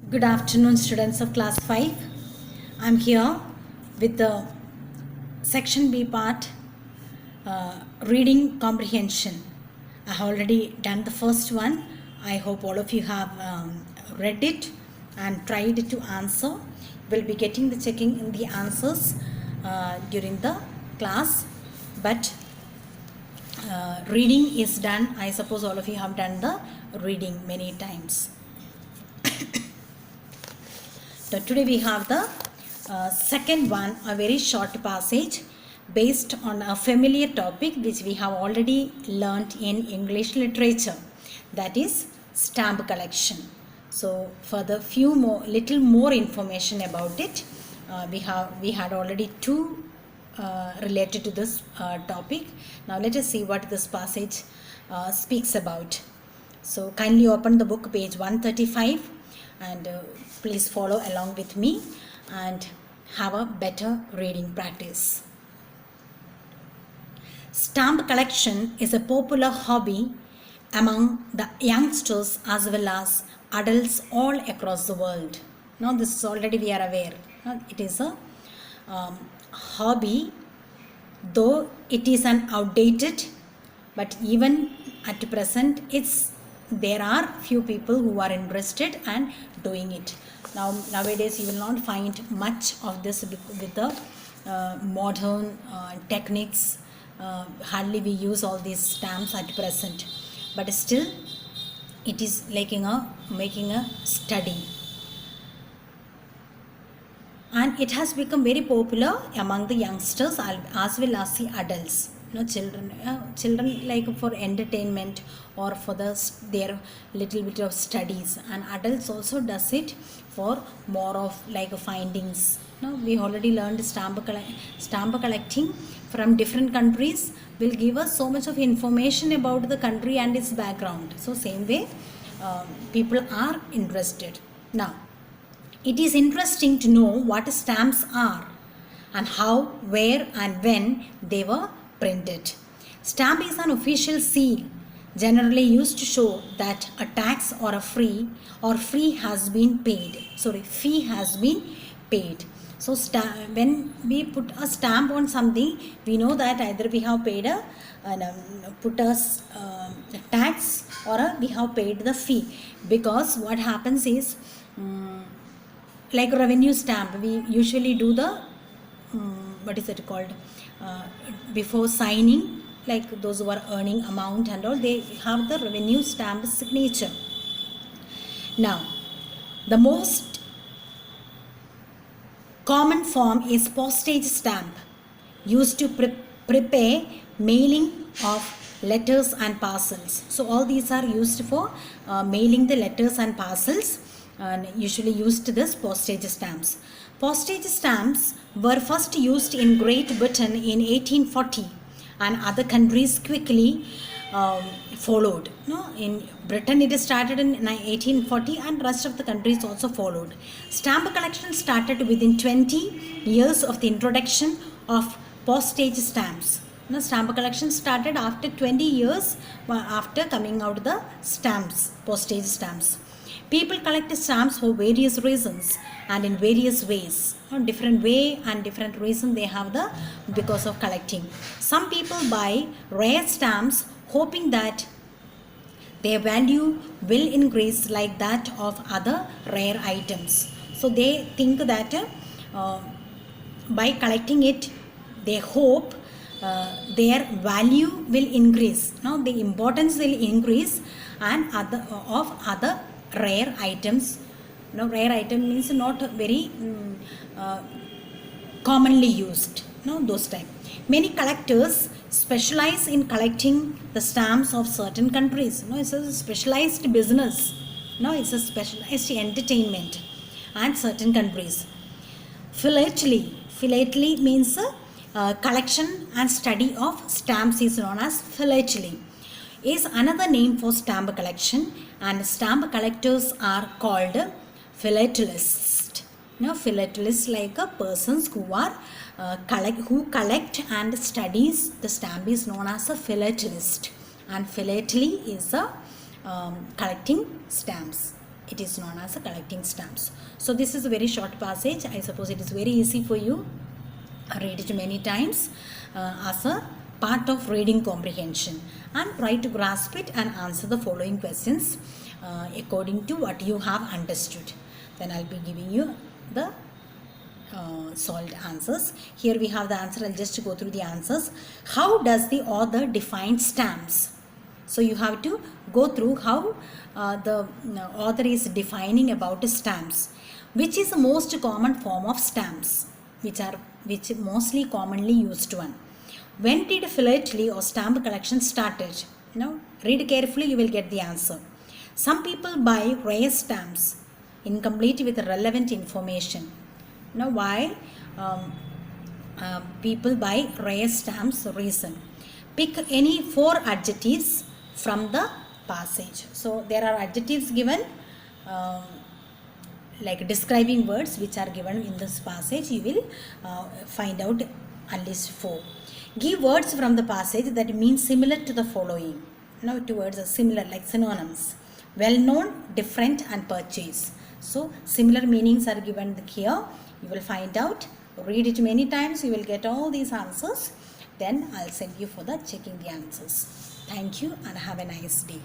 Good afternoon, students of class 5. I'm here with the section B part, reading comprehension. I have already done the first one. I hope all of you have read it and tried to answer. We'll be getting the checking in the answers during the class, but reading is done. I suppose all of you have done the reading many times. So today we have the second one, a very short passage based on a familiar topic which we have already learnt in English literature, that is stamp collection. So for the little more information about it, we had already two related to this topic. Now let us see what this passage speaks about. So kindly open the book, page 135, and please follow along with me and have a better reading practice. Stamp collection is a popular hobby among the youngsters as well as adults all across the world. Now this is already we are aware. It is a hobby, though it is an outdated, but even at present there are few people who are interested and doing it. Nowadays you will not find much of this with the modern techniques. Hardly we use all these stamps at present, but still it is like making a study, and it has become very popular among the youngsters as well as the adults. Children like for entertainment or for their little bit of studies, and adults also does it for more of like findings. We already learned stamp collecting from different countries will give us so much of information about the country and its background. So same way people are interested. Now it is interesting to know what stamps are and how, where and when they were printed. Stamp is an official seal generally used to show that a tax or a fee has been paid. Fee has been paid. So when we put a stamp on something, we know that either we have paid a tax or we have paid the fee, because what happens is like revenue stamp, we usually do the what is it called, before signing, like those who are earning amount and all, they have the revenue stamp signature. Now the most common form is postage stamp, used to prepare mailing of letters and parcels. So all these are used for mailing the letters and parcels, and usually used this postage stamps. Postage stamps were first used in Great Britain in 1840, and other countries quickly followed. In Britain it started in 1840 and rest of the countries also followed. Stamp collection started within 20 years of the introduction of postage stamps. Stamp collection started after 20 years after coming out the stamps, postage stamps. People collect stamps for various reasons and in various ways. Different way and different reason they have because of collecting. Some people buy rare stamps hoping that their value will increase like that of other rare items. So they think that by collecting it, they hope their value will increase. Now the importance will increase and other rare items. Rare item means not very commonly used. Those type. Many collectors specialize in collecting the stamps of certain countries. It's a specialized business. It's a specialized entertainment and certain countries. Philately means collection and study of stamps is known as philately. Is another name for stamp collection, and stamp collectors are called philatelists. Philatelists like persons who are who collect and studies the stamp is known as a philatelist, and philately is a collecting stamps. it is known as a collecting stamps. So this is a very short passage. I suppose it is very easy for you. Read it many times as a part of reading comprehension, and try to grasp it and answer the following questions according to what you have understood. Then I'll be giving you the solved answers. Here we have the answer. I'll just go through the answers. How does the author define stamps? So you have to go through how the author is defining about stamps. Which is the most common form of stamps? Which mostly commonly used one? When did philately or stamp collection started? Now read carefully, you will get the answer. Some people buy rare stamps, incomplete with relevant information. Now why people buy rare stamps? Reason. Pick any 4 adjectives from the passage. So there are adjectives given, like describing words which are given in this passage. You will find out at least 4. Give words from the passage that mean similar to the following. Now 2 words are similar, like synonyms. Well known, different, and purchase. So similar meanings are given here. You will find out. Read it many times. You will get all these answers. Then I'll send you for the checking the answers. Thank you and have a nice day.